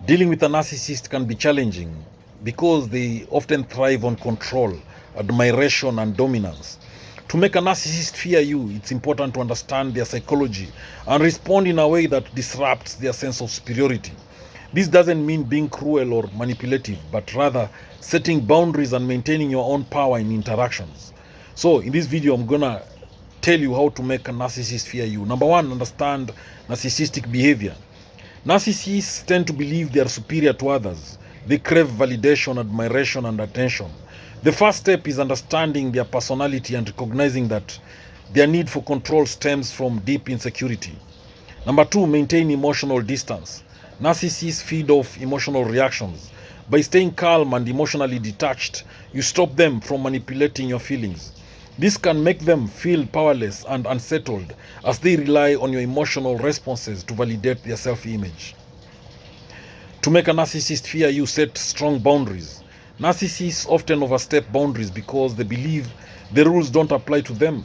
Dealing with a narcissist can be challenging because they often thrive on control, admiration, and dominance. To make a narcissist fear you, it's important to understand their psychology and respond in a way that disrupts their sense of superiority. This doesn't mean being cruel or manipulative, but rather setting boundaries and maintaining your own power in interactions. So in this video, I'm gonna tell you how to make a narcissist fear you. Number one, understand narcissistic behavior. Narcissists tend to believe they are superior to others. They crave validation, admiration, and attention. The first step is understanding their personality and recognizing that their need for control stems from deep insecurity. Number two, maintain emotional distance. Narcissists feed off emotional reactions. By staying calm and emotionally detached, you stop them from manipulating your feelings. This can make them feel powerless and unsettled as they rely on your emotional responses to validate their self-image. To make a narcissist fear you, set strong boundaries. Narcissists often overstep boundaries because they believe the rules don't apply to them.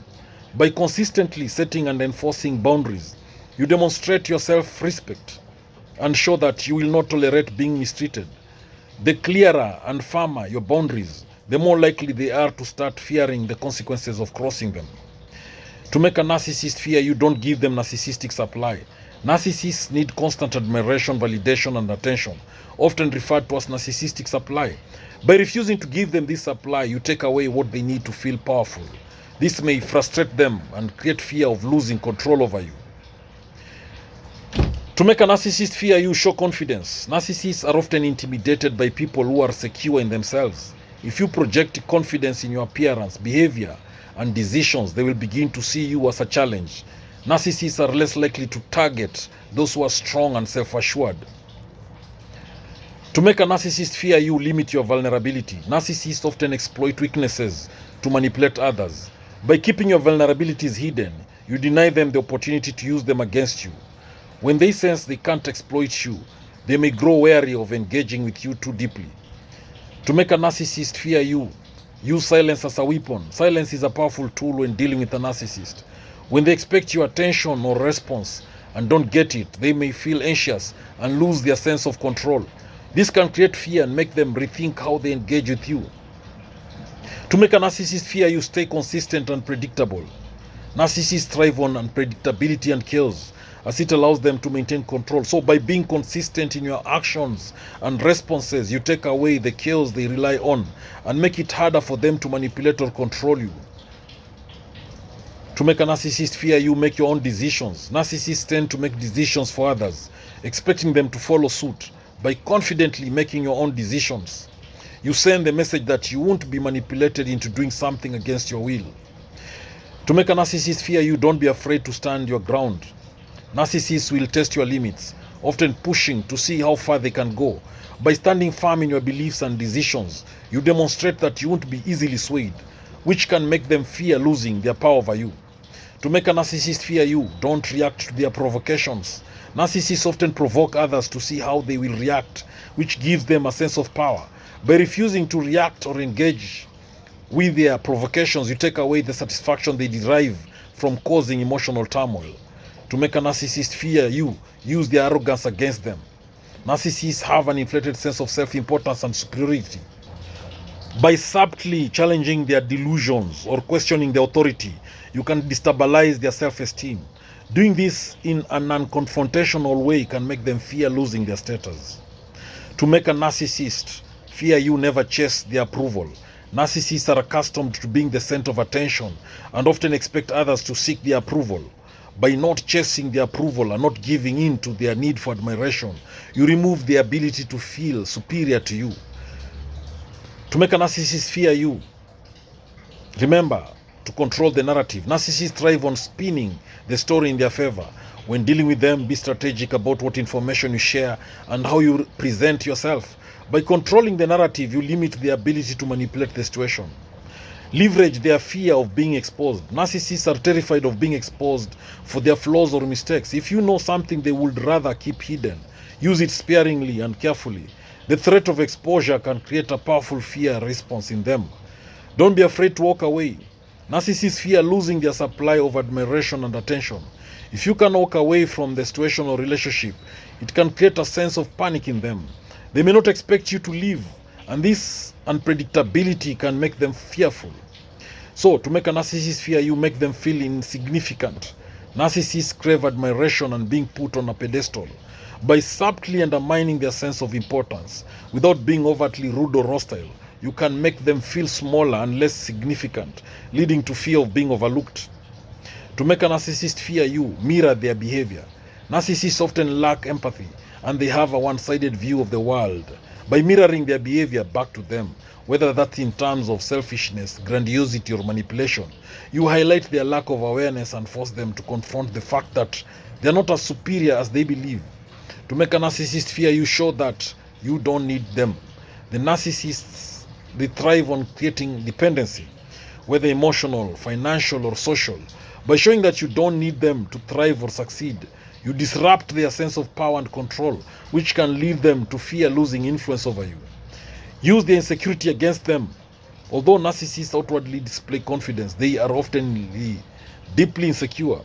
By consistently setting and enforcing boundaries, you demonstrate your self-respect and show that you will not tolerate being mistreated. The clearer and firmer your boundaries, the more likely they are to start fearing the consequences of crossing them. To make a narcissist fear you, don't give them narcissistic supply. Narcissists need constant admiration, validation, and attention, often referred to as narcissistic supply. By refusing to give them this supply, you take away what they need to feel powerful. This may frustrate them and create fear of losing control over you. To make a narcissist fear you, show confidence. Narcissists are often intimidated by people who are secure in themselves. If you project confidence in your appearance, behavior, and decisions, they will begin to see you as a challenge. Narcissists are less likely to target those who are strong and self-assured. To make a narcissist fear you, limit your vulnerability. Narcissists often exploit weaknesses to manipulate others. By keeping your vulnerabilities hidden, you deny them the opportunity to use them against you. When they sense they can't exploit you, they may grow wary of engaging with you too deeply. To make a narcissist fear you, use silence as a weapon. Silence is a powerful tool when dealing with a narcissist. When they expect your attention or response and don't get it, they may feel anxious and lose their sense of control. This can create fear and make them rethink how they engage with you. To make a narcissist fear you, stay consistent and predictable. Narcissists thrive on unpredictability and chaos, as it allows them to maintain control. So by being consistent in your actions and responses, you take away the chaos they rely on and make it harder for them to manipulate or control you. To make a narcissist fear you, make your own decisions. Narcissists tend to make decisions for others, expecting them to follow suit. By confidently making your own decisions, you send the message that you won't be manipulated into doing something against your will. To make a narcissist fear you, don't be afraid to stand your ground. Narcissists will test your limits, often pushing to see how far they can go. By standing firm in your beliefs and decisions, you demonstrate that you won't be easily swayed, which can make them fear losing their power over you. To make a narcissist fear you, don't react to their provocations. Narcissists often provoke others to see how they will react, which gives them a sense of power. By refusing to react or engage with their provocations, you take away the satisfaction they derive from causing emotional turmoil. To make a narcissist fear you, use their arrogance against them. Narcissists have an inflated sense of self-importance and superiority. By subtly challenging their delusions or questioning their authority, you can destabilize their self-esteem. Doing this in an unconfrontational way can make them fear losing their status. To make a narcissist fear you, never chase their approval. Narcissists are accustomed to being the center of attention and often expect others to seek their approval. By not chasing their approval and not giving in to their need for admiration, you remove the ability to feel superior to you. To make a narcissist fear you, remember to control the narrative. Narcissists thrive on spinning the story in their favor. When dealing with them, be strategic about what information you share and how you present yourself. By controlling the narrative, you limit the ability to manipulate the situation. Leverage their fear of being exposed. Narcissists are terrified of being exposed for their flaws or mistakes. If you know something they would rather keep hidden, use it sparingly and carefully. The threat of exposure can create a powerful fear response in them. Don't be afraid to walk away. Narcissists fear losing their supply of admiration and attention. If you can walk away from the situation or relationship, it can create a sense of panic in them. They may not expect you to leave, and this unpredictability can make them fearful. So, to make a narcissist fear you, make them feel insignificant. Narcissists crave admiration and being put on a pedestal. By subtly undermining their sense of importance, without being overtly rude or hostile, you can make them feel smaller and less significant, leading to fear of being overlooked. To make a narcissist fear you, mirror their behavior. Narcissists often lack empathy, and they have a one-sided view of the world. By mirroring their behavior back to them, whether that's in terms of selfishness, grandiosity, or manipulation, you highlight their lack of awareness and force them to confront the fact that they are not as superior as they believe. To make a narcissist fear you, show that you don't need them. The narcissists, they thrive on creating dependency, whether emotional, financial, or social. By showing that you don't need them to thrive or succeed, you disrupt their sense of power and control, which can lead them to fear losing influence over you. Use their insecurity against them. Although narcissists outwardly display confidence, they are often deeply insecure.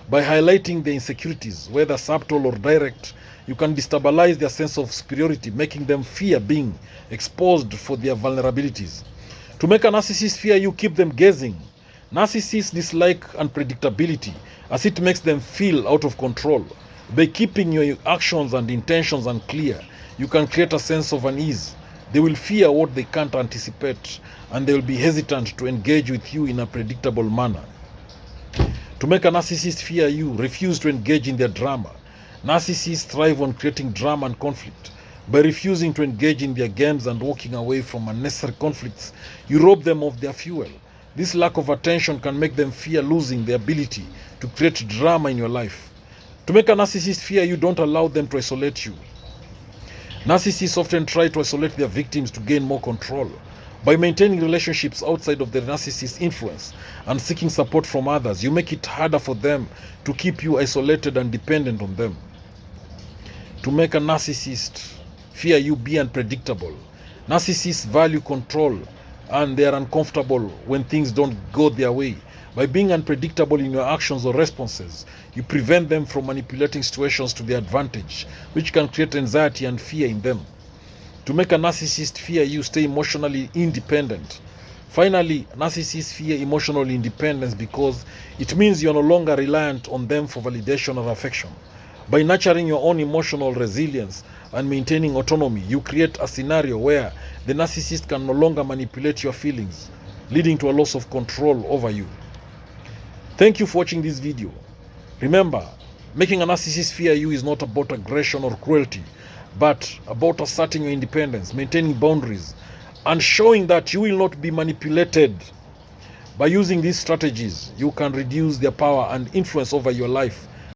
By highlighting their insecurities, whether subtle or direct, you can destabilize their sense of superiority, making them fear being exposed for their vulnerabilities. To make a narcissist fear you, keep them guessing. Narcissists dislike unpredictability, as it makes them feel out of control. By keeping your actions and intentions unclear, you can create a sense of unease. They will fear what they can't anticipate, and they will be hesitant to engage with you in a predictable manner. To make a narcissist fear you, refuse to engage in their drama. Narcissists thrive on creating drama and conflict. By refusing to engage in their games and walking away from unnecessary conflicts, you rob them of their fuel. This lack of attention can make them fear losing the ability to create drama in your life. To make a narcissist fear you, don't allow them to isolate you. Narcissists often try to isolate their victims to gain more control. By maintaining relationships outside of the narcissist's influence and seeking support from others, you make it harder for them to keep you isolated and dependent on them. To make a narcissist fear you, be unpredictable. Narcissists value control, and they are uncomfortable when things don't go their way. By being unpredictable in your actions or responses, you prevent them from manipulating situations to their advantage, which can create anxiety and fear in them. To make a narcissist fear you, stay emotionally independent. Finally, narcissists fear emotional independence because it means you are no longer reliant on them for validation or affection. By nurturing your own emotional resilience and maintaining autonomy, you create a scenario where the narcissist can no longer manipulate your feelings, leading to a loss of control over you. Thank you for watching this video. Remember, making a narcissist fear you is not about aggression or cruelty, but about asserting your independence, maintaining boundaries, and showing that you will not be manipulated. By using these strategies, you can reduce their power and influence over your life